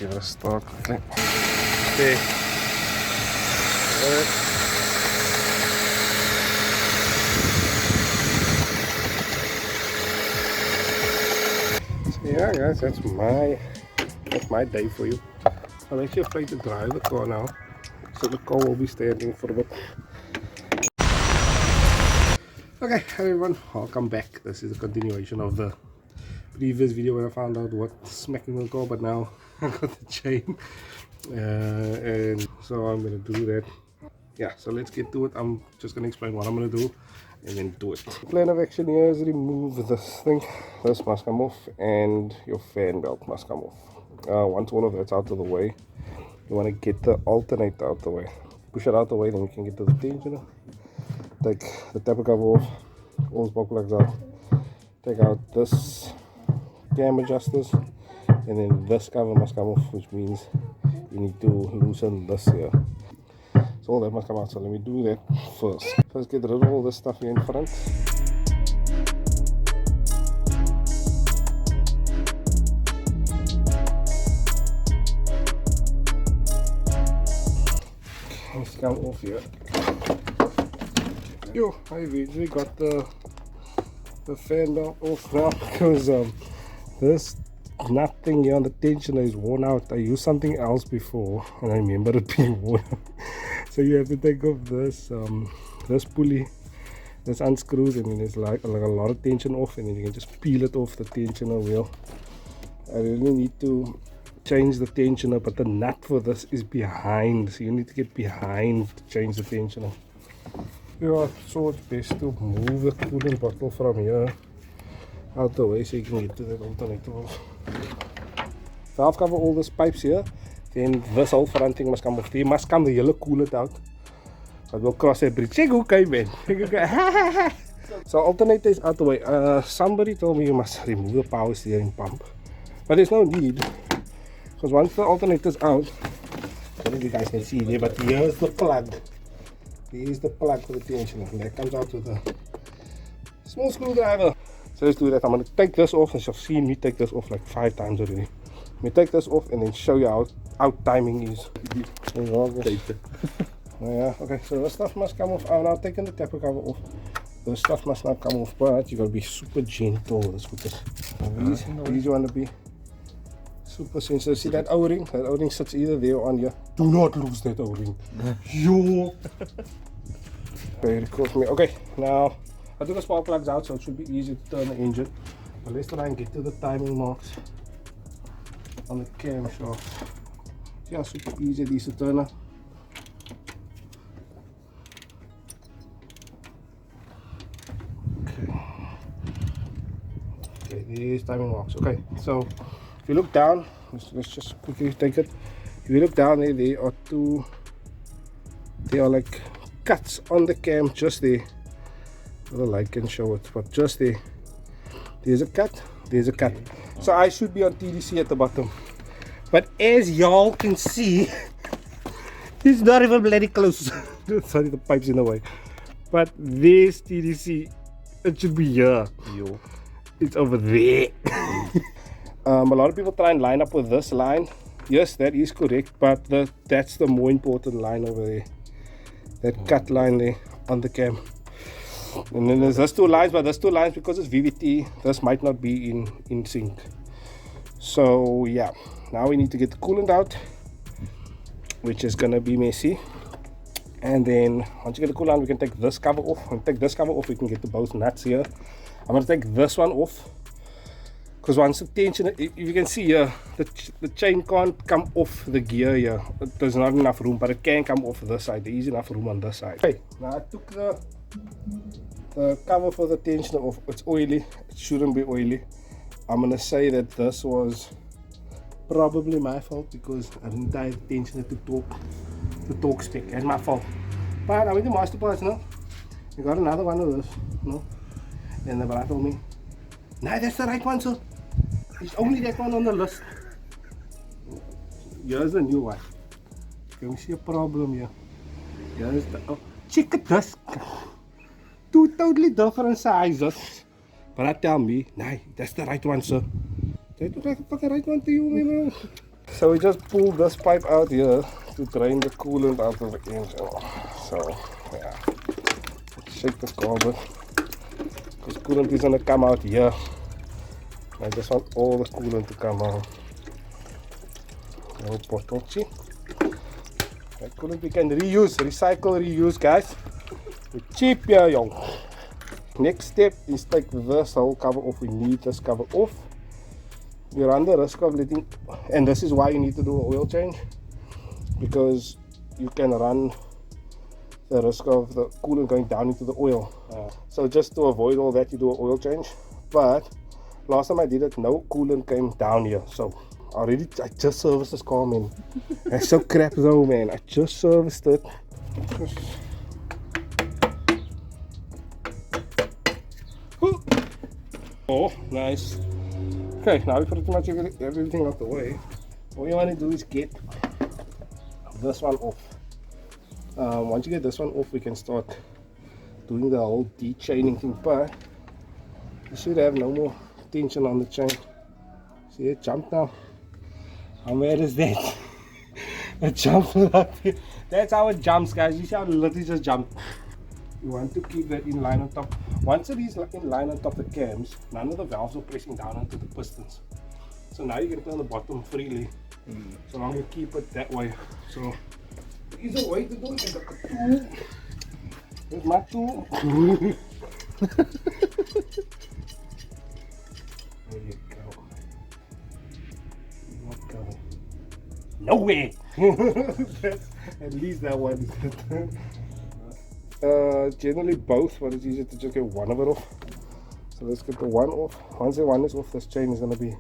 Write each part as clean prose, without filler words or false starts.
give it a start quickly. Okay. So yeah guys, that's my day for you. I'm actually afraid to drive the car now, so the car will be standing for a bit. Okay everyone, welcome back. This is a continuation of the previous video where I found out what's smacking the car, but now I got the chain, and so I'm gonna do that. Yeah, so let's get to it. I'm just gonna explain what I'm gonna do and then do it. The plan of action here is remove this thing. This must come off and your fan belt must come off. Once all of that's out of the way, you want to get the alternator out the way. Push it out the way, then you can get to the tensioner. Take the taper cover off, all the spark plugs out. Take out this cam adjusters, and then this cover must come off, which means you need to loosen this here. So all that must come out, so let me do that first. First get rid of all this stuff here in front. Let's come off here. Yo, I eventually got the fan belt off now because this nothing here on the tensioner is worn out. I used something else before and I remember it being worn out. So you have to take off this this pulley, this unscrews, and then there's like a lot of tension off, and then you can just peel it off the tensioner wheel. I really need to change the tensioner, but the nut for this is behind, so you need to get behind to change the tensioner. Yeah, so it's best to move the coolant bottle from here out the way so you can get to that alternator. Valve cover all these pipes here, then this whole front thing must come off. There must come the yellow coolant out. But we'll cross that bridge. Check okay man. So alternator is out the way. Somebody told me you must remove the power steering pump, but there's no need, because once the alternator is out, I don't know if you guys can see there, but here's the plug. Here's the plug for the tensioner, and that comes out with a small screwdriver. So let's do that. I'm going to take this off, and you've seen me take this off like 5 times already. Let me take this off and then show you how timing is. Yeah, okay, so this stuff must come off. I'm now taking the taper cover off. The stuff must not come off, but you got to be super gentle with this. These you want to be super sensitive. See that O-ring? That O-ring sits either there or on here. Do not lose that O-ring. Yo! Very close to me. Okay, now I took the spark plugs out, so it should be easy to turn the engine. But let's try and get to the timing marks on the camshaft. Yeah, super easy these to turn. Okay, these timing marks. Okay, so if you look down, let's just quickly take it. If you look down there, there are like cuts on the cam just there. The light can show it, but just there. There's a cut, there's a cut. So I should be on TDC at the bottom. But as y'all can see, it's not even bloody close. Sorry, the pipe's in the way. But there's TDC. It should be here. Yo. It's over there. A lot of people try and line up with this line. Yes, that is correct, but that's the more important line over there. That cut line there on the cam. And then there's those 2 lines, but those 2 lines, because it's VVT, this might not be in sync. So yeah, now we need to get the coolant out, which is gonna be messy. And then once you get the coolant, we can take this cover off. When we take this cover off, we can get the both nuts here. I'm gonna take this one off, because once the tension, if you can see here, the chain can't come off the gear here. There's not enough room, but it can come off this side. There is enough room on this side. Okay, now I took the cover for the tensioner off. It's oily. It shouldn't be oily. I'm gonna say that this was probably my fault, because I didn't tie the tensioner to torque stick. That's my fault. But I went to master parts now. We got another one of this, no? And the brother told me, "Nah, that's the right one, sir. It's only that one on the list." Here's the new one. Can we see a problem here? Here's the, oh, check this. 2 totally different sizes. But I tell me, nah, that's the right one, sir. They look like the fucking right one to you, man. So we just pull this pipe out here to drain the coolant out of the engine. So yeah, let's shake this car a bit, because coolant is gonna come out here. I just want all the coolant to come out. No bottle, see? That coolant we can reuse, recycle, reuse, guys. We're cheap here, young. Next step is take this whole cover off. We need this cover off. You run the risk of letting, and this is why you need to do an oil change, because you can run the risk of the coolant going down into the oil. So just to avoid all that, you do an oil change. But last time I did it, no coolant came down here. So I just serviced this car, man. It's so crap though, man. I just serviced it. Oh, nice. Okay, now we pretty much have everything out the way. All you want to do is get this one off. Once you get this one off, we can start doing the whole de-chaining thing. But you should have no more tension on the chain. See, it jumped now. How mad is that? It jumped up here. That's how it jumps, guys. You see how it literally just jumped. You want to keep that in line on top. Once it is in line on top of the cams, none of the valves are pressing down onto the pistons. So now you can turn the bottom freely, so long you keep it that way. So there is a way to do it. I've got a tool. Here's my tool. There you go. Not going nowhere. At least that one. Generally both, but it's easier to just get one of it off. So let's get the one off. Once the one is off, this chain is going to be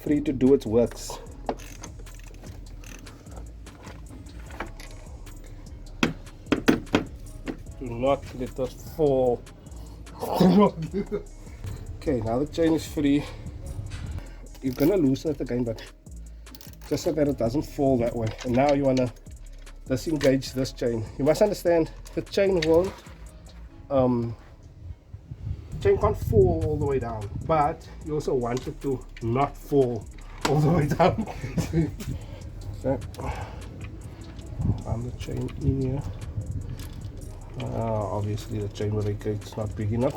free to do its works. Do not let us fall. Okay, now the chain is free. You're going to loosen it again, but just so that it doesn't fall that way. And now you want to disengage this chain. You must understand, the chain won't chain can't fall all the way down, but you also want it to not fall all the way down. So run the chain in here. Obviously the chain breaker is not big enough.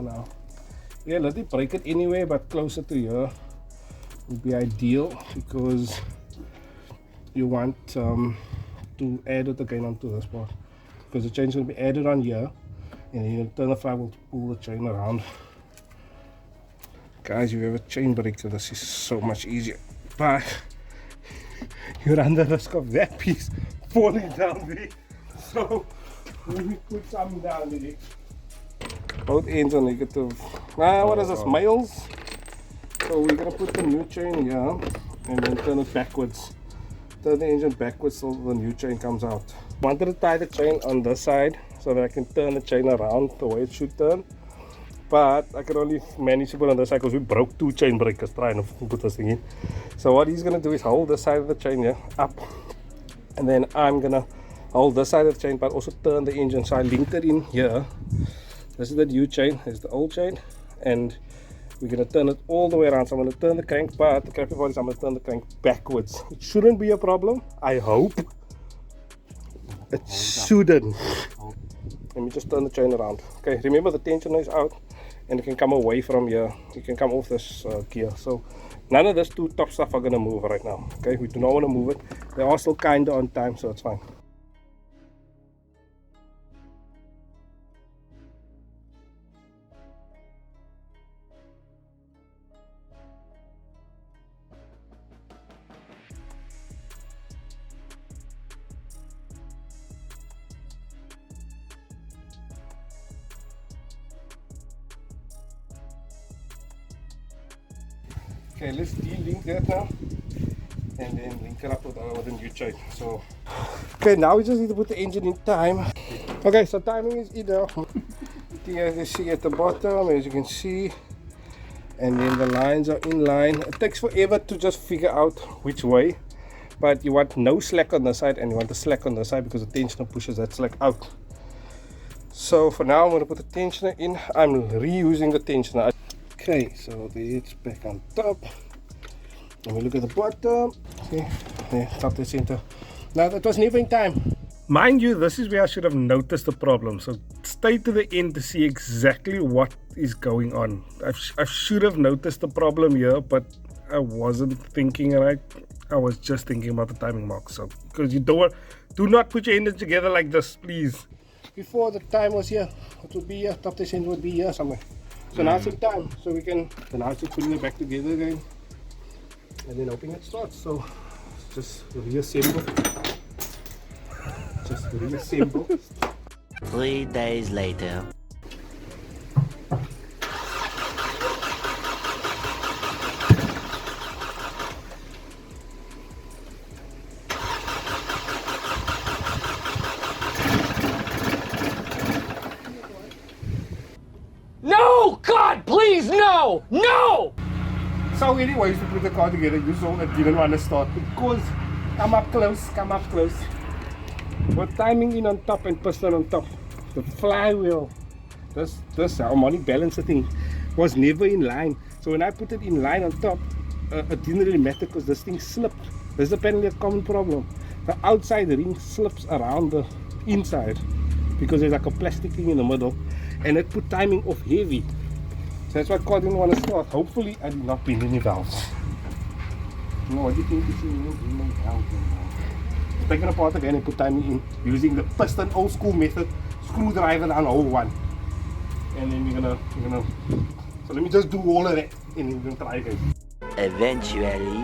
No. Yeah, let it break it anyway, but closer to here would be ideal, because you want to add it again onto this part, because the chain is going to be added on here, and then you turn the flywheel to pull the chain around. Guys, if you have a chain breaker, this is so much easier, but you run the risk of that piece falling down there. So let me put some down there. Both ends are negative. What is this, males? So we're going to put the new chain here and then turn it backwards. Turn the engine backwards so the new chain comes out. Wanted to tie the chain on this side so that I can turn the chain around the way it should turn. But I can only manage to put on this side because we broke two chain breakers trying to put this thing in. So what he's going to do is hold this side of the chain here up. And then I'm going to hold this side of the chain but also turn the engine. So I linked it in here. This is the new chain, this is the old chain, and we're going to turn it all the way around. So I'm going to turn the crank, but the crappy part is I'm going to turn the crank backwards. It shouldn't be a problem, I hope. It shouldn't. Let me just turn the chain around. Okay, remember the tensioner is out, and it can come away from here. You can come off this gear. So none of this two top stuff are going to move right now. Okay, we do not want to move it. They are still kind of on time, so it's fine. Okay, let's de-link that now and then link it up with the new chain. So, okay, now we just need to put the engine in time. Okay, so timing is either as you see at the bottom, as you can see, and then the lines are in line. It takes forever to just figure out which way, but you want no slack on the side and you want the slack on the side because the tensioner pushes that slack out. So for now I'm going to put the tensioner in. I'm reusing the tensioner. Okay, so it's back on top. Let me look at the bottom. See, there, top the center. Now that was never in time. Mind you, this is where I should have noticed the problem. So stay to the end to see exactly what is going on. I should have noticed the problem here, but I wasn't thinking right. I was just thinking about the timing mark. So because you do not put your engines together like this, please. Before the time was here, it would be here. Top the center would be here somewhere. So now it's in time. So we can. So now it's just putting it back together again, and then hoping it starts. So just reassemble. Just reassemble. 3 days later. No! God, please, no! No! So anyways, to put the car together, you saw it didn't want to start because come up close. With timing in on top and piston on top. The flywheel, this harmonic balancer thing was never in line. So when I put it in line on top, it didn't really matter because this thing slipped. This is apparently a common problem. The outside ring slips around the inside because there's like a plastic thing in the middle, and it put timing off heavy. So that's why car didn't want to start. Hopefully I did not bend any valves. No, what do you think is in valves? Take it apart again and put timing in using the piston old school method, screwdriver down hole one. And then we're gonna so let me just do all of that and then we're gonna try again. Eventually.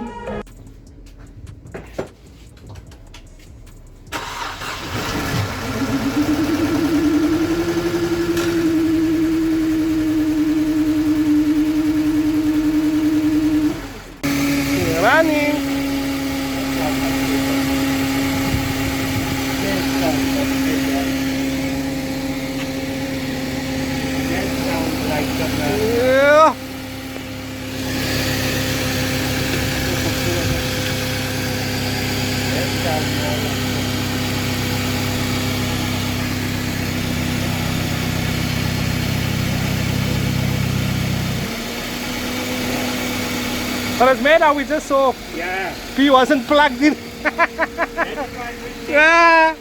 Running. Yeah. But as man, now we just saw P wasn't plugged in. Yeah.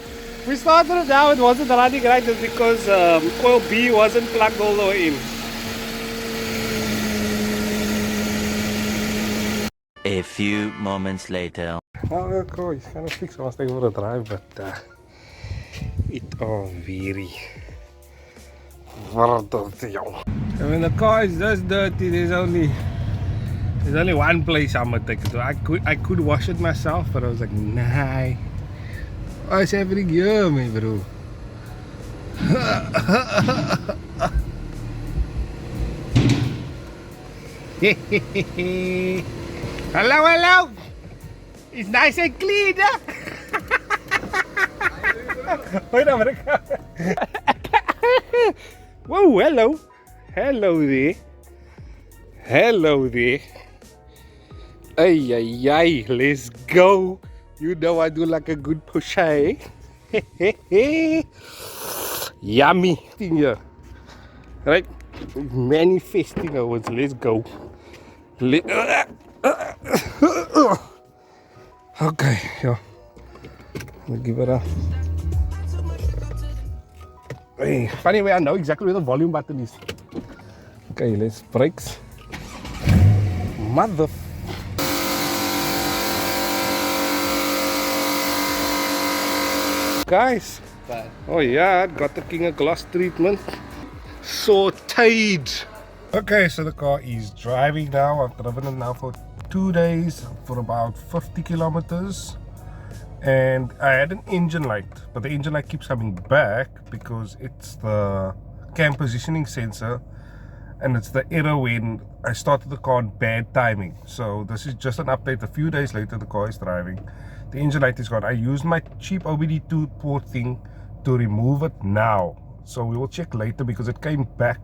We started it now, it wasn't running right just because coil B wasn't plugged all the way in. A few moments later. Oh, the car is kind of fixed. I must take for a drive, but it all very dirty. And when the car is this dirty, there's only one place I'm gonna take it to. I could wash it myself, but I was like, nah. What's happening here, my bro? Hello. It's nice and clean, huh? Wait a minute. Whoa, hello. Hello there. Ay, let's go. You know I do like a good push, eh? Yummy thing here. Right? Manifesting ours. Let's go. Okay, yeah. We'll give it a. Hey, funny way I know exactly where the volume button is. Okay, let's brakes. Mother. Guys, oh yeah, got the King of Gloss treatment sauteed. Okay, so the car is driving now. I've driven it now for 2 days for about 50 kilometers, and I had an engine light, but the engine light keeps coming back because it's the cam positioning sensor, and it's the error when I started the car on bad timing. So this is just an update. A few days later, the car is driving. The engine light is gone. I used my cheap OBD2 port thing to remove it now. So we will check later because it came back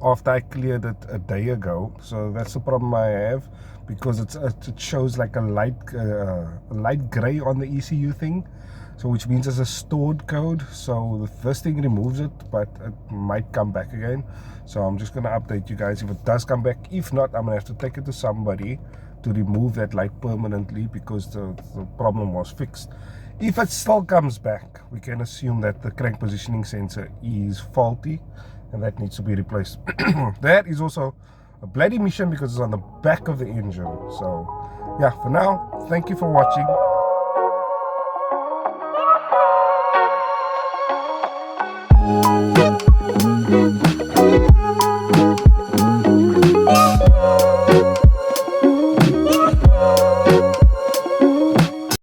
after I cleared it a day ago. So that's the problem I have, because it shows like a light gray on the ECU thing, so which means it's a stored code. So this thing removes it, but it might come back again. So I'm just gonna update you guys if it does come back. If not, I'm gonna have to take it to somebody to remove that light permanently, because the problem was fixed. If it still comes back, we can assume that the crank positioning sensor is faulty and that needs to be replaced. That is also a bloody mission because it's on the back of the engine. So yeah, for now, thank you for watching.